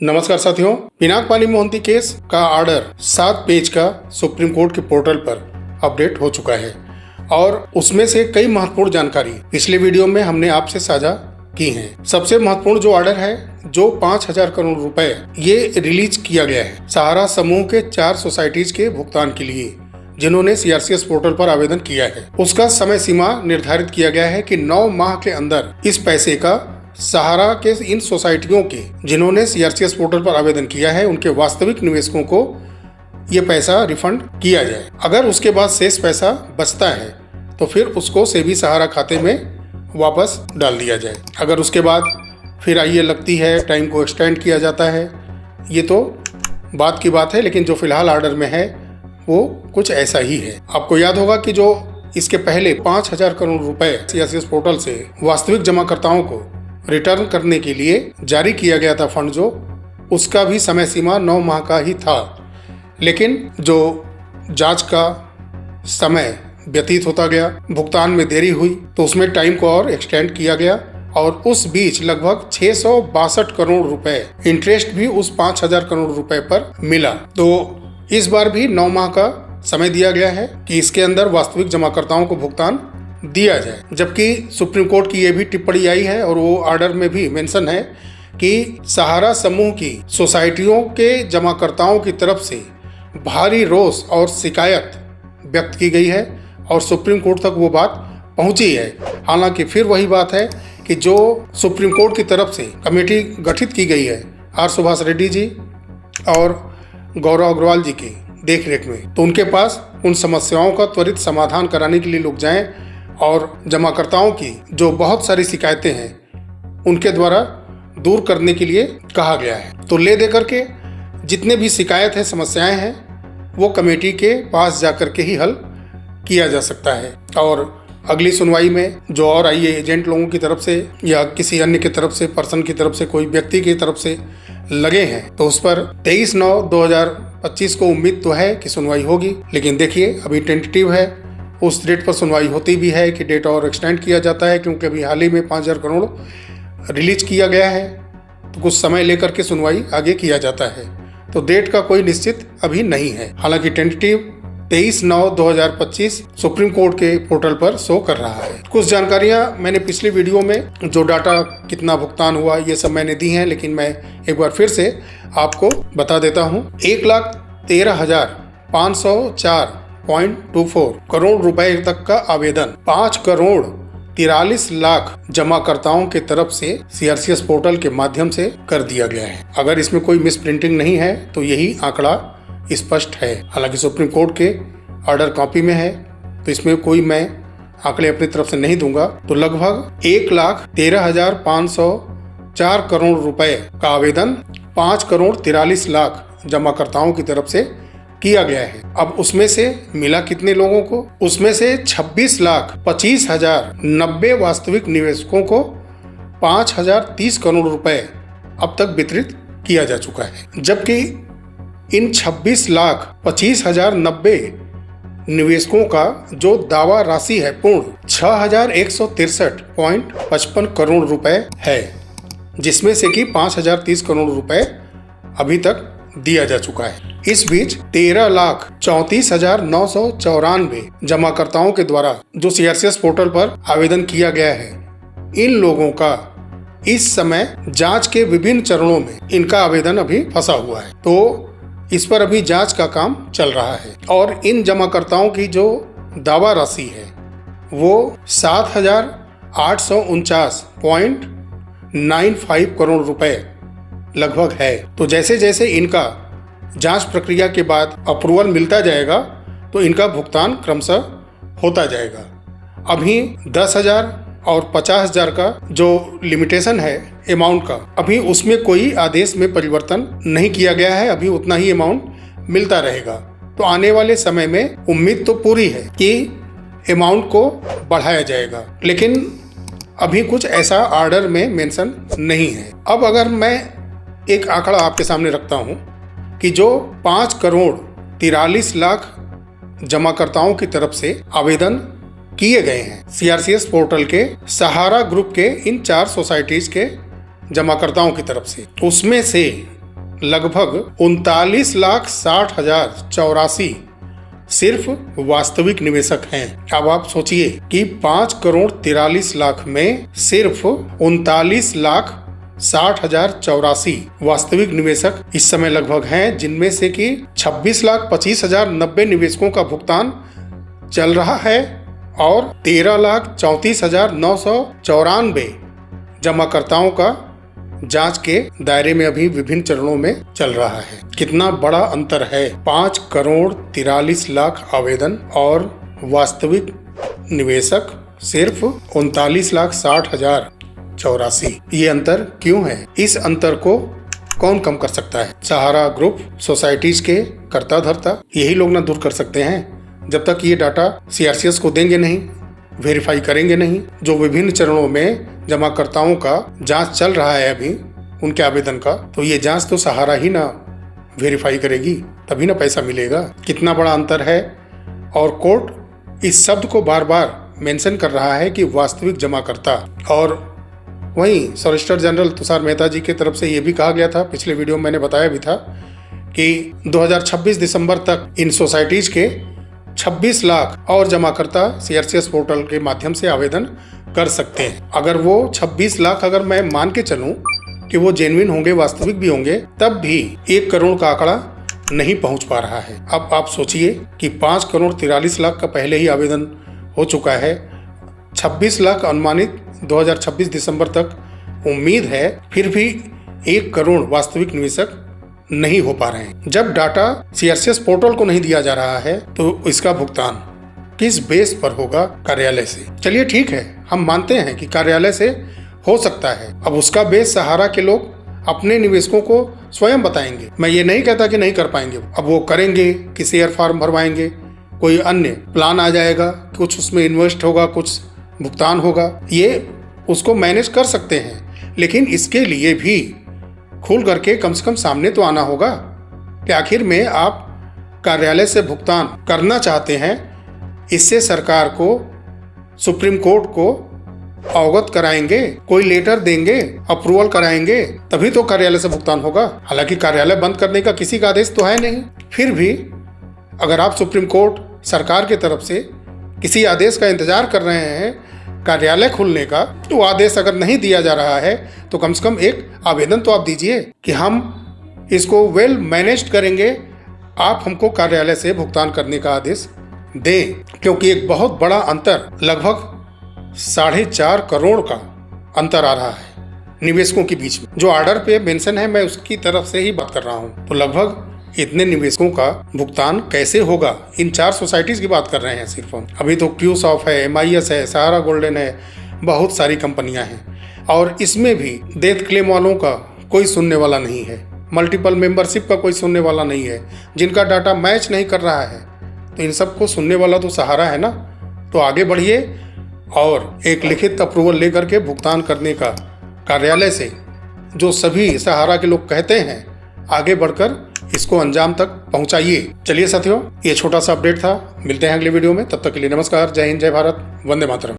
नमस्कार साथियों, पिनाक पानी मोहंती केस का ऑर्डर 7 पेज का सुप्रीम कोर्ट के पोर्टल पर अपडेट हो चुका है और उसमें से कई महत्वपूर्ण जानकारी पिछले वीडियो में हमने आपसे साझा की हैं। सबसे महत्वपूर्ण जो ऑर्डर है, जो 5,000 करोड़ रुपए ये रिलीज किया गया है सहारा समूह के 4 सोसाइटीज के भुगतान के लिए, जिन्होंने सीआरसीएस पोर्टल पर आवेदन किया है। उसका समय सीमा निर्धारित किया गया है कि 9 माह के अंदर इस पैसे का सहारा के इन सोसाइटियों के जिन्होंने सीआरसीएस पोर्टल पर आवेदन किया है, उनके वास्तविक निवेशकों को ये पैसा रिफंड किया जाए। अगर उसके बाद शेष पैसा बचता है तो फिर उसको सेबी सहारा खाते में वापस डाल दिया जाए। अगर उसके बाद फिर आइए लगती है टाइम को एक्सटेंड किया जाता है, ये तो बात की बात है, लेकिन जो फिलहाल ऑर्डर में है वो कुछ ऐसा ही है। आपको याद होगा कि जो इसके पहले 5,000 करोड़ रुपए सीआरसीएस पोर्टल से वास्तविक जमाकर्ताओं को रिटर्न करने के लिए जारी किया गया था फंड, जो उसका भी समय सीमा 9 माह का ही था। लेकिन जो जांच का समय व्यतीत होता गया, भुगतान में देरी हुई, तो उसमें टाइम को और एक्सटेंड किया गया और उस बीच लगभग 662 करोड़ रुपए इंटरेस्ट भी उस 5,000 करोड़ रुपए पर मिला। तो इस बार भी 9 माह का समय दिया गया है कि इसके अंदर वास्तविक जमाकर्ताओं को भुगतान दिया जाए। जबकि सुप्रीम कोर्ट की ये भी टिप्पणी आई है और वो ऑर्डर में भी मेंशन है कि सहारा समूह की सोसाइटियों के जमाकर्ताओं की तरफ से भारी रोष और शिकायत व्यक्त की गई है और सुप्रीम कोर्ट तक वो बात पहुंची है। हालांकि फिर वही बात है कि जो सुप्रीम कोर्ट की तरफ से कमेटी गठित की गई है आर सुभाष रेड्डी जी और गौरव अग्रवाल जी की देखरेख में, तो उनके पास उन समस्याओं का त्वरित समाधान कराने के लिए लोग जाएं और जमाकर्ताओं की जो बहुत सारी शिकायतें हैं उनके द्वारा दूर करने के लिए कहा गया है। तो ले दे करके जितने भी शिकायत है, समस्याएं हैं, वो कमेटी के पास जाकर के ही हल किया जा सकता है। और अगली सुनवाई में जो और आइए एजेंट लोगों की तरफ से या किसी अन्य की तरफ से, पर्सन की तरफ से, कोई व्यक्ति की तरफ से लगे हैं, तो उस पर 23/9/2025 को उम्मीद तो है कि सुनवाई होगी। लेकिन देखिए, अभी टेंटेटिव है, उस डेट पर सुनवाई होती भी है कि डेट और एक्सटेंड किया जाता है, क्योंकि अभी हाल ही में 5,000 करोड़ रिलीज किया गया है, तो कुछ समय लेकर के सुनवाई आगे किया जाता है। तो डेट का कोई निश्चित अभी नहीं है। हालांकि टेंटेटिव 23/9/2025 सुप्रीम कोर्ट के पोर्टल पर शो कर रहा है। कुछ जानकारियां मैंने पिछले वीडियो में जो डाटा कितना भुगतान हुआ ये सब मैंने दी हैं, लेकिन मैं एक बार फिर से आपको बता देता हूँ। 1,13,504.24 करोड़ रुपए तक का आवेदन 5,43,00,000 जमाकर्ताओं के तरफ से सीआरसीएस पोर्टल के माध्यम से कर दिया गया है। अगर इसमें कोई मिस प्रिंटिंग नहीं है तो यही आंकड़ा स्पष्ट है। हालांकि सुप्रीम कोर्ट के ऑर्डर कॉपी में है, तो इसमें कोई मैं आंकड़े अपनी तरफ से नहीं दूंगा। तो लगभग 1,13,504 करोड़ रुपए का आवेदन 5,43,00,000 जमाकर्ताओं की तरफ से किया गया है। अब उसमें से मिला कितने लोगों को? उसमें से 26,25,090 वास्तविक निवेशकों को 5,030 करोड़ रुपए अब तक वितरित किया जा चुका है। जबकि इन 26,25,090 निवेशकों का जो दावा राशि है पूर्ण 6,163.55 करोड़ रुपए है, जिसमें से कि 5,030 करोड़ रुपए अभी तक दिया जा चुका है। इस बीच 13,34,994 जमाकर्ताओं के द्वारा जो सीआरसीएस पोर्टल पर आवेदन किया गया है, इन लोगों का इस समय जांच के विभिन्न चरणों में इनका आवेदन अभी फंसा हुआ है। तो इस पर अभी जांच का काम चल रहा है और इन जमाकर्ताओं की जो दावा राशि है वो 7,849.95 करोड़ रुपए लगभग है। तो जैसे जैसे इनका जांच प्रक्रिया के बाद अप्रूवल मिलता जाएगा तो इनका भुगतान क्रमशः होता जाएगा। अभी 10,000 और 50,000 का जो लिमिटेशन है अमाउंट का, अभी उसमें कोई आदेश में परिवर्तन नहीं किया गया है। अभी उतना ही अमाउंट मिलता रहेगा। तो आने वाले समय में उम्मीद तो पूरी है कि अमाउंट को बढ़ाया जाएगा, लेकिन अभी कुछ ऐसा ऑर्डर में मेंशन नहीं है। अब अगर मैं एक आंकड़ा आपके सामने रखता हूं कि जो 5,43,00,000 जमाकर्ताओं की तरफ से आवेदन किए गए हैं सीआरसीएस पोर्टल के सहारा ग्रुप के इन 4 सोसाइटीज के जमाकर्ताओं की तरफ से, उसमें से लगभग 39,60,84 सिर्फ वास्तविक निवेशक हैं। अब आप सोचिए कि 5,43,00,000 में सिर्फ 39,60,84 वास्तविक निवेशक इस समय लगभग हैं, जिनमें से कि 26,25,090 निवेशकों का भुगतान चल रहा है और 13,34,994 जमाकर्ताओं का जांच के दायरे में अभी विभिन्न चरणों में चल रहा है। कितना बड़ा अंतर है, 5,43,00,000 आवेदन और वास्तविक निवेशक सिर्फ 39,60,84। ये अंतर क्यों है? इस अंतर को कौन कम कर सकता है? सहारा ग्रुप सोसाइटीज के कर्ता धर्ता यही लोग ना दूर कर सकते हैं। जब तक ये डाटा CRCS को देंगे नहीं, वेरीफाई करेंगे नहीं, जो विभिन्न चरणों में जमाकर्ताओं का जांच चल रहा है अभी उनके आवेदन का, तो ये जांच तो सहारा ही ना वेरीफाई करेगी, तभी ना पैसा मिलेगा। कितना बड़ा अंतर है। और कोर्ट इस शब्द को बार बार मेंशन कर रहा है कि वास्तविक जमाकर्ता। और वहीं सॉलिसिटर जनरल तुषार मेहता जी की तरफ से ये भी कहा गया था, पिछले वीडियो में मैंने बताया भी था कि 2026 दिसंबर तक इन सोसाइटीज के 26 लाख और जमाकर्ता CRCS पोर्टल के माध्यम से आवेदन कर सकते हैं। अगर वो 26 लाख अगर मैं मान के चलूं कि वो जेन्युइन होंगे, वास्तविक भी होंगे, तब भी 1 करोड़ का आंकड़ा नहीं पहुंच पा रहा है। अब आप सोचिए कि 5,43,00,000 का पहले ही आवेदन हो चुका है, 26 लाख अनुमानित 2026 दिसंबर तक उम्मीद है, फिर भी 1 करोड़ वास्तविक निवेशक नहीं हो पा रहे हैं। जब डाटा CRCS पोर्टल को नहीं दिया जा रहा है तो इसका भुगतान किस बेस पर होगा? कार्यालय से। चलिए ठीक है, हम मानते हैं कि कार्यालय से हो सकता है। अब उसका बेस सहारा के लोग अपने निवेशकों को स्वयं बताएंगे। मैं ये नहीं कहता कि नहीं कर पाएंगे, अब वो करेंगे कि शेयर फार्म भरवाएंगे, कोई अन्य प्लान आ जाएगा, कुछ उसमें इन्वेस्ट होगा, कुछ भुगतान होगा, ये उसको मैनेज कर सकते हैं। लेकिन इसके लिए भी खुल करके कम से कम सामने तो आना होगा कि आखिर में आप कार्यालय से भुगतान करना चाहते हैं। इससे सरकार को, सुप्रीम कोर्ट को अवगत कराएंगे, कोई लेटर देंगे, अप्रूवल कराएंगे, तभी तो कार्यालय से भुगतान होगा। हालांकि कार्यालय बंद करने का किसी का आदेश तो है नहीं। फिर भी अगर आप सुप्रीम कोर्ट सरकार की तरफ से किसी आदेश का इंतजार कर रहे हैं कार्यालय खुलने का, तो आदेश अगर नहीं दिया जा रहा है तो कम से कम एक आवेदन तो आप दीजिए कि हम इसको वेल मैनेज करेंगे, आप हमको कार्यालय से भुगतान करने का आदेश दें। क्योंकि एक बहुत बड़ा अंतर, लगभग 4.5 करोड़ का अंतर आ रहा है निवेशकों के बीच में। जो ऑर्डर पे मेंशन है, मैं उसकी तरफ से ही बात कर रहा हूँ। तो लगभग इतने निवेशकों का भुगतान कैसे होगा? इन 4 सोसाइटीज की बात कर रहे हैं सिर्फ हम। अभी तो क्यूसॉफ्ट है, MIS है, सहारा गोल्डन है, बहुत सारी कंपनियां हैं। और इसमें भी डेथ क्लेम वालों का कोई सुनने वाला नहीं है, मल्टीपल मेंबरशिप का कोई सुनने वाला नहीं है, जिनका डाटा मैच नहीं कर रहा है। तो इन सबको सुनने वाला तो सहारा है ना। तो आगे बढ़िए और एक लिखित अप्रूवल लेकर के भुगतान करने का कार्यालय से, जो सभी सहारा के लोग कहते हैं, आगे बढ़कर इसको अंजाम तक पहुंचाइए। चलिए साथियों, ये छोटा सा अपडेट था। मिलते हैं अगले वीडियो में, तब तक के लिए नमस्कार, जय हिंद, जय भारत, वंदे मातरम।